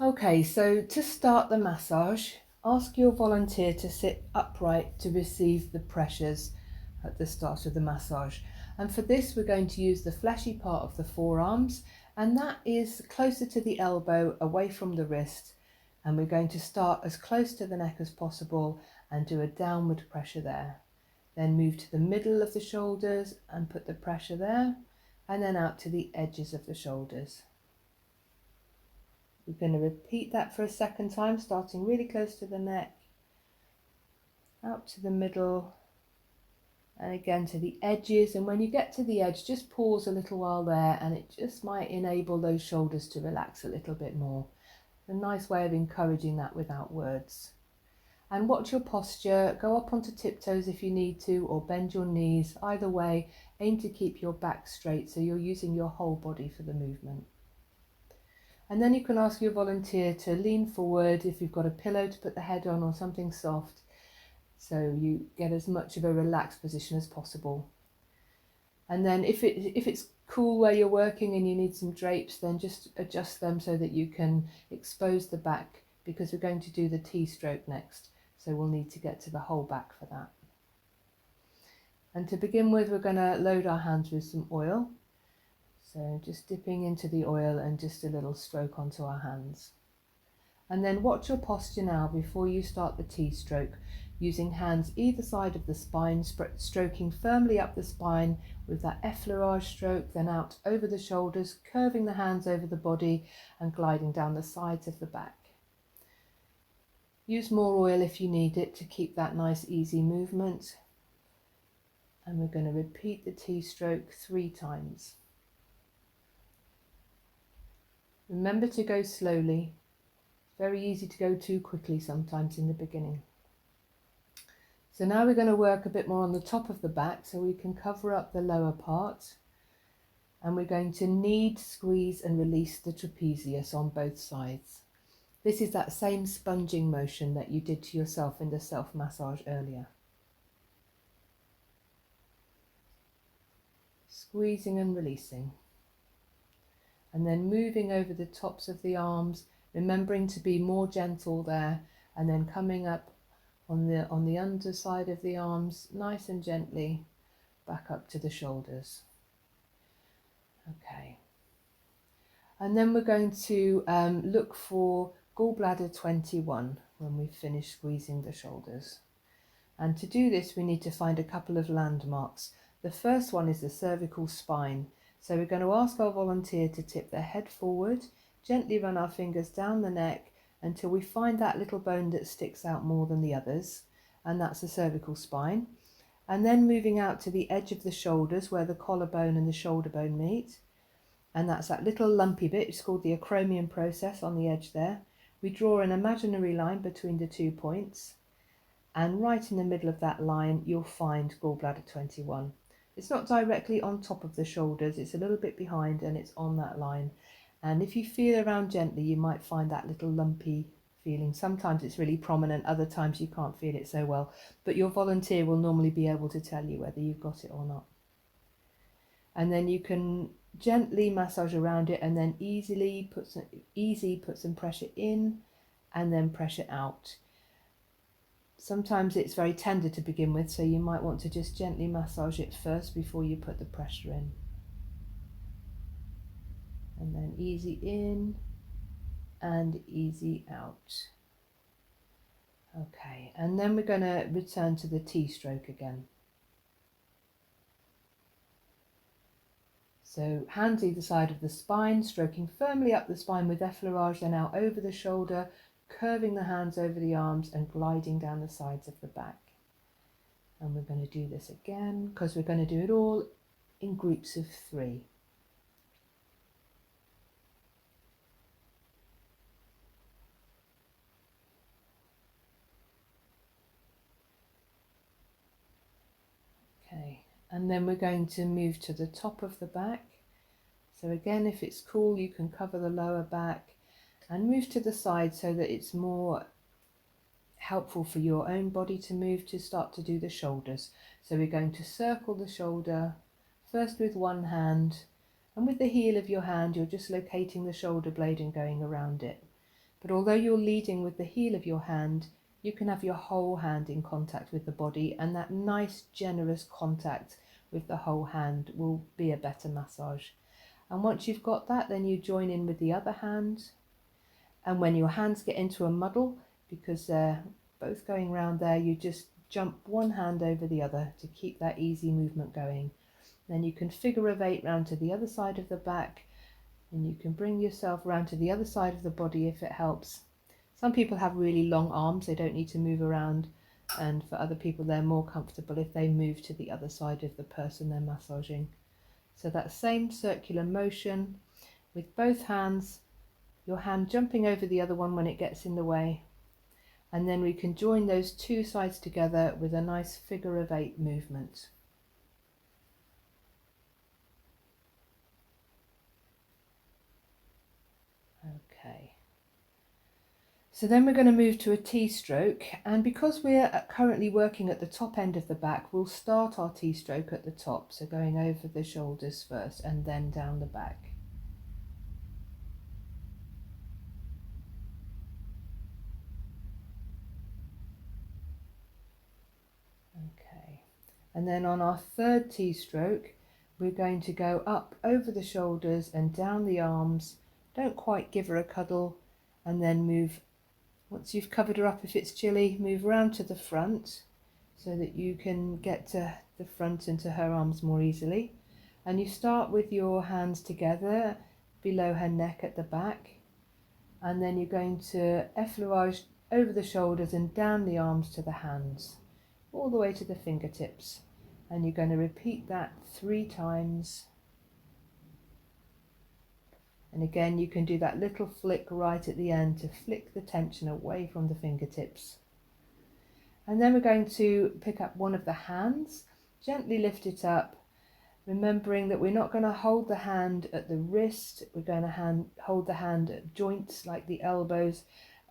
Okay, so to start the massage, ask your volunteer to sit upright to receive the pressures at the start of the massage. And for this, we're going to use the fleshy part of the forearms, and that is closer to the elbow, away from the wrist. And we're going to start as close to the neck as possible and do a downward pressure there. Then move to the middle of the shoulders and put the pressure there, and then out to the edges of the shoulders. We're going to repeat that for a second time, starting really close to the neck, out to the middle, and again to the edges. And when you get to the edge, just pause a little while there, and it just might enable those shoulders to relax a little bit more. A nice way of encouraging that without words. And watch your posture. Go up onto tiptoes if you need to, or bend your knees. Either way, aim to keep your back straight so you're using your whole body for the movement. And then you can ask your volunteer to lean forward if you've got a pillow to put the head on or something soft, so you get as much of a relaxed position as possible. And then if it's cool where you're working and you need some drapes, then just adjust them so that you can expose the back, because we're going to do the T-stroke next, so we'll need to get to the whole back for that. And to begin with, we're going to load our hands with some oil. So just dipping into the oil and just a little stroke onto our hands. And then watch your posture now before you start the T-stroke, using hands either side of the spine, stroking firmly up the spine with that effleurage stroke, then out over the shoulders, curving the hands over the body and gliding down the sides of the back. Use more oil if you need it to keep that nice easy movement. And we're going to repeat the T-stroke 3 times. Remember to go slowly. It's very easy to go too quickly sometimes in the beginning. So now we're going to work a bit more on the top of the back so we can cover up the lower part. And we're going to knead, squeeze and release the trapezius on both sides. This is that same sponging motion that you did to yourself in the self-massage earlier. Squeezing and releasing. And then moving over the tops of the arms, remembering to be more gentle there, and then coming up on the underside of the arms, nice and gently, back up to the shoulders. Okay. And then we're going to look for gallbladder 21 when we've finished squeezing the shoulders. And to do this, we need to find a couple of landmarks. The first one is the cervical spine. So we're going to ask our volunteer to tip their head forward, gently run our fingers down the neck until we find that little bone that sticks out more than the others, and that's the cervical spine. And then moving out to the edge of the shoulders where the collarbone and the shoulder bone meet, and that's that little lumpy bit. It's called the acromion process on the edge there. We draw an imaginary line between the 2 points, and right in the middle of that line you'll find gallbladder 21. It's not directly on top of the shoulders, it's a little bit behind and it's on that line. And if you feel around gently, you might find that little lumpy feeling. Sometimes it's really prominent, other times you can't feel it so well, but your volunteer will normally be able to tell you whether you've got it or not. And then you can gently massage around it and then easy put some pressure in and then pressure out. Sometimes it's very tender to begin with, so you might want to just gently massage it first before you put the pressure in. And then easy in and easy out. Okay, and then we're going to return to the T-stroke again. So hands either side of the spine, stroking firmly up the spine with effleurage, then out over the shoulder, curving the hands over the arms and gliding down the sides of the back. And we're going to do this again because we're going to do it all in groups of 3. Okay, and then we're going to move to the top of the back. So again, if it's cool, you can cover the lower back and move to the side so that it's more helpful for your own body to move to start to do the shoulders. So we're going to circle the shoulder first with one hand, and with the heel of your hand you're just locating the shoulder blade and going around it. But although you're leading with the heel of your hand, you can have your whole hand in contact with the body, and that nice generous contact with the whole hand will be a better massage. And once you've got that, then you join in with the other hand. And when your hands get into a muddle, because they're both going round there, you just jump one hand over the other to keep that easy movement going. Then you can figure of 8 round to the other side of the back, and you can bring yourself round to the other side of the body if it helps. Some people have really long arms, they don't need to move around, and for other people they're more comfortable if they move to the other side of the person they're massaging. So that same circular motion with both hands, your hand jumping over the other one when it gets in the way, and then we can join those two sides together with a nice figure of 8 movement. Okay. So then we're going to move to a T-stroke, and because we're currently working at the top end of the back, we'll start our T-stroke at the top, so going over the shoulders first and then down the back. Okay, and then on our third T-stroke, we're going to go up over the shoulders and down the arms. Don't quite give her a cuddle, and then move. Once you've covered her up, if it's chilly, move round to the front so that you can get to the front and to her arms more easily. And you start with your hands together below her neck at the back, and then you're going to effleurage over the shoulders and down the arms to the hands, all the way to the fingertips. And you're going to repeat that 3 times. And again, you can do that little flick right at the end to flick the tension away from the fingertips. And then we're going to pick up one of the hands, gently lift it up, remembering that we're not going to hold the hand at the wrist, we're going to hold the hand at joints like the elbows.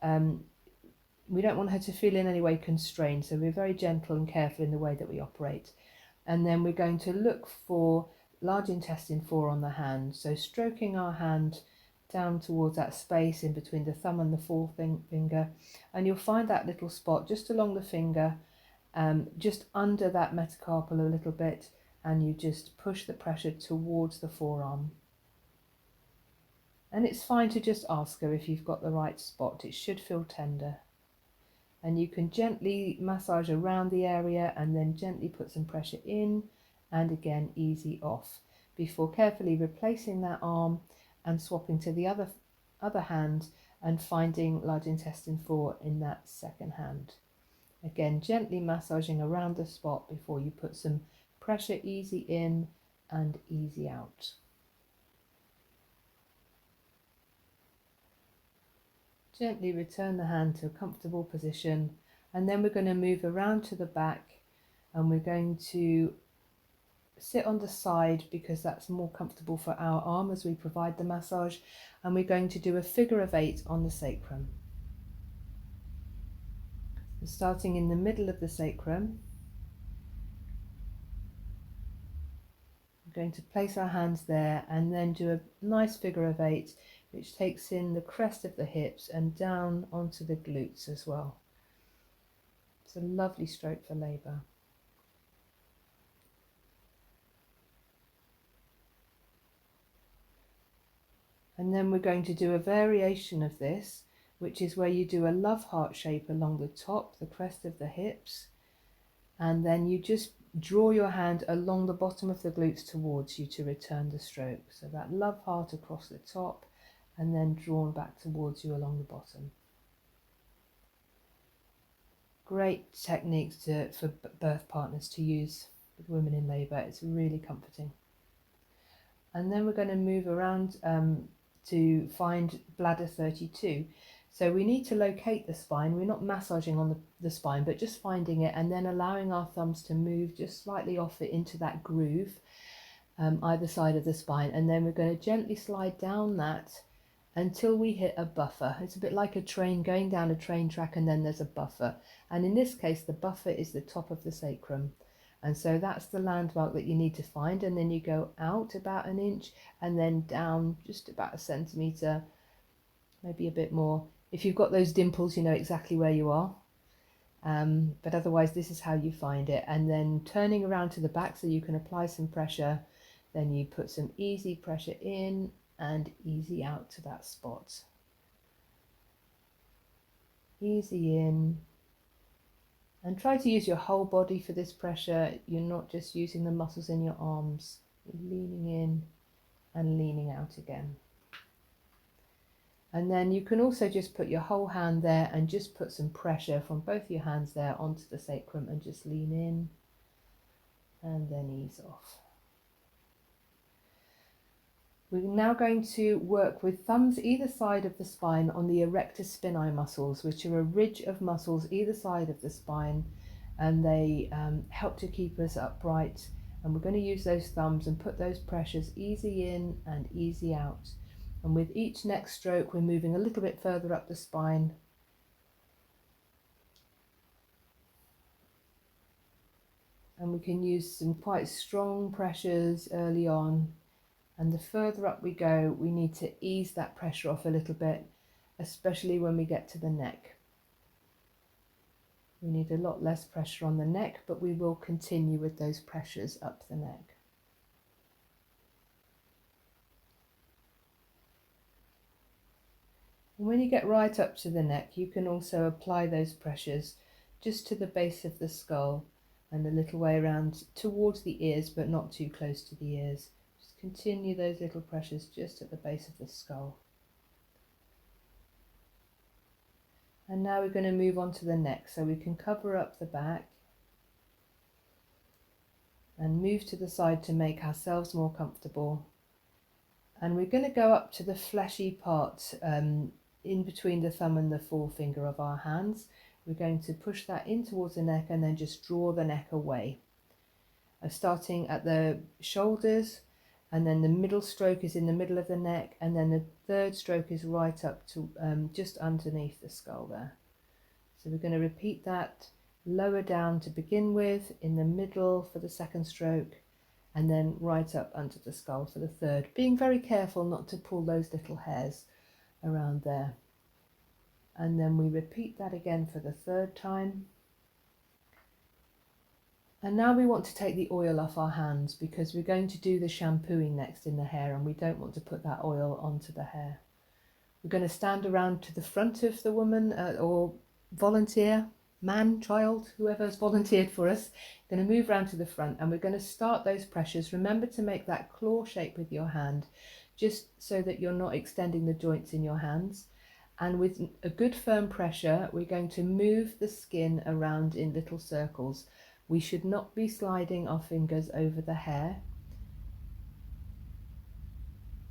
We don't want her to feel in any way constrained, so we're very gentle and careful in the way that we operate. And then we're going to look for large intestine 4 on the hand, so stroking our hand down towards that space in between the thumb and the forefinger, and you'll find that little spot just along the finger, just under that metacarpal a little bit, and you just push the pressure towards the forearm. And it's fine to just ask her if you've got the right spot. It should feel tender. And you can gently massage around the area and then gently put some pressure in and again easy off before carefully replacing that arm and swapping to the other hand and finding large intestine 4 in that second hand. Again, gently massaging around the spot before you put some pressure easy in and easy out. Gently return the hand to a comfortable position, and then we're going to move around to the back, and we're going to sit on the side because that's more comfortable for our arm as we provide the massage, and we're going to do a figure of 8 on the sacrum. Starting in the middle of the sacrum, we're going to place our hands there and then do a nice figure of 8 which takes in the crest of the hips and down onto the glutes as well. It's a lovely stroke for labour. And then we're going to do a variation of this, which is where you do a love heart shape along the top, the crest of the hips, and then you just draw your hand along the bottom of the glutes towards you to return the stroke. So that love heart across the top and then drawn back towards you along the bottom. Great techniques for birth partners to use with women in labour. It's really comforting. And then we're going to move around to find bladder 32. So we need to locate the spine. We're not massaging on the spine, but just finding it and then allowing our thumbs to move just slightly off it into that groove, either side of the spine. And then we're going to gently slide down that until we hit a buffer. It's a bit like a train going down a train track, and then there's a buffer. And in this case, the buffer is the top of the sacrum. And so that's the landmark that you need to find. And then you go out about an inch and then down just about a centimetre, maybe a bit more, If you've got those dimples, you know exactly where you are. But otherwise, this is how you find it. And then turning around to the back so you can apply some pressure. Then you put some easy pressure in and easy out to that spot. Easy in. And try to use your whole body for this pressure. You're not just using the muscles in your arms. You're leaning in and leaning out again. And then you can also just put your whole hand there and just put some pressure from both your hands there onto the sacrum and just lean in and then ease off. We're now going to work with thumbs either side of the spine on the erector spinae muscles, which are a ridge of muscles either side of the spine, and they help to keep us upright. And we're going to use those thumbs and put those pressures easy in and easy out. And with each neck stroke, we're moving a little bit further up the spine. And we can use some quite strong pressures early on. And the further up we go, we need to ease that pressure off a little bit, especially when we get to the neck. We need a lot less pressure on the neck, but we will continue with those pressures up the neck. And when you get right up to the neck, you can also apply those pressures just to the base of the skull and a little way around towards the ears, but not too close to the ears. Just continue those little pressures just at the base of the skull. And now we're going to move on to the neck, so we can cover up the back and move to the side to make ourselves more comfortable. And we're going to go up to the fleshy part in between the thumb and the forefinger of our hands. We're going to push that in towards the neck and then just draw the neck away. Starting at the shoulders, and then the middle stroke is in the middle of the neck, and then the third stroke is right up to just underneath the skull there. So we're going to repeat that lower down to begin with, in the middle for the second stroke, and then right up under the skull for the third, being very careful not to pull those little hairs around there. And then we repeat that again for the third time. And now we want to take the oil off our hands, because we're going to do the shampooing next in the hair, and we don't want to put that oil onto the hair. We're going to stand around to the front of the woman or volunteer, man, child, whoever's volunteered for us. We're going to move around to the front, and we're going to start those pressures. Remember to make that claw shape with your hand, just so that you're not extending the joints in your hands. And with a good firm pressure, we're going to move the skin around in little circles. We should not be sliding our fingers over the hair.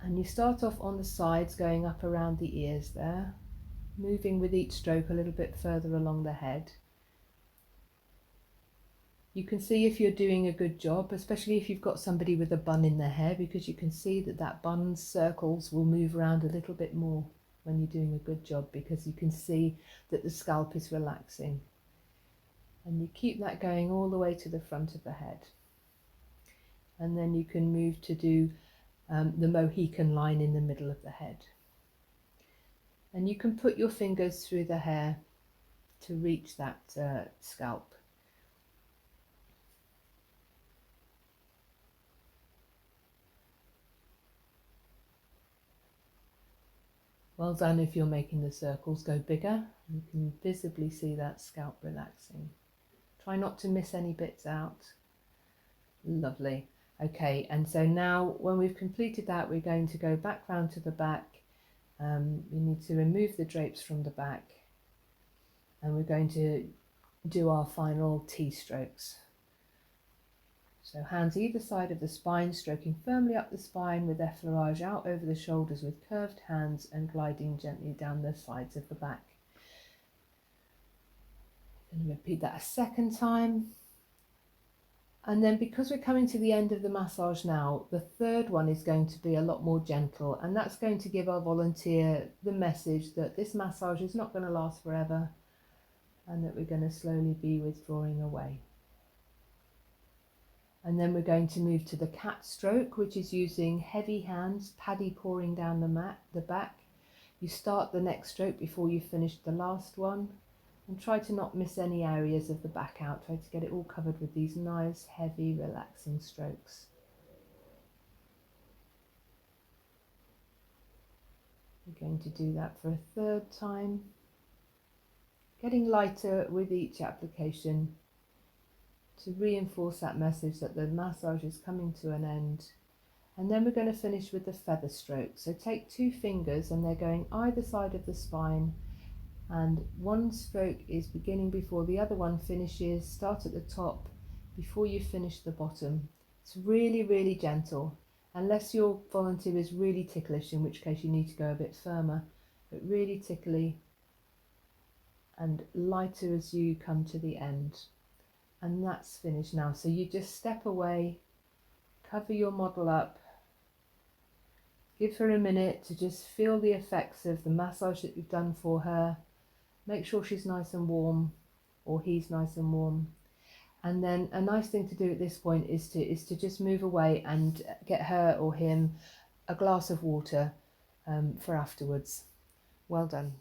And you start off on the sides, going up around the ears there, moving with each stroke a little bit further along the head. You can see if you're doing a good job, especially if you've got somebody with a bun in their hair, because you can see that that bun's circles will move around a little bit more when you're doing a good job, because you can see that the scalp is relaxing. And you keep that going all the way to the front of the head. And then you can move to do the Mohican line in the middle of the head. And you can put your fingers through the hair to reach that scalp. Well done if you're making the circles go bigger. You can visibly see that scalp relaxing. Try not to miss any bits out. Lovely. Okay, and so now when we've completed that, we're going to go back round to the back. We need to remove the drapes from the back, and we're going to do our final T-strokes. So hands either side of the spine, stroking firmly up the spine with effleurage out over the shoulders with curved hands and gliding gently down the sides of the back. And repeat that a second time. And then, because we're coming to the end of the massage now, the third one is going to be a lot more gentle, and that's going to give our volunteer the message that this massage is not going to last forever, and that we're going to slowly be withdrawing away. And then we're going to move to the cat stroke, which is using heavy hands, paddy pouring down the back, you start the next stroke before you finish the last one, and try to not miss any areas of the back out. Try to get it all covered with these nice, heavy, relaxing strokes. We're going to do that for a third time, getting lighter with each application to reinforce that message that the massage is coming to an end. And then we're going to finish with the feather stroke. So take 2 fingers and they're going either side of the spine, and one stroke is beginning before the other one finishes. Start at the top before you finish the bottom. It's really, really gentle, unless your volunteer is really ticklish, in which case you need to go a bit firmer, but really tickly and lighter as you come to the end. And that's finished now. So you just step away, cover your model up, give her a minute to just feel the effects of the massage that you've done for her. Make sure she's nice and warm, or he's nice and warm. And then a nice thing to do at this point is to just move away and get her or him a glass of water for afterwards. Well done.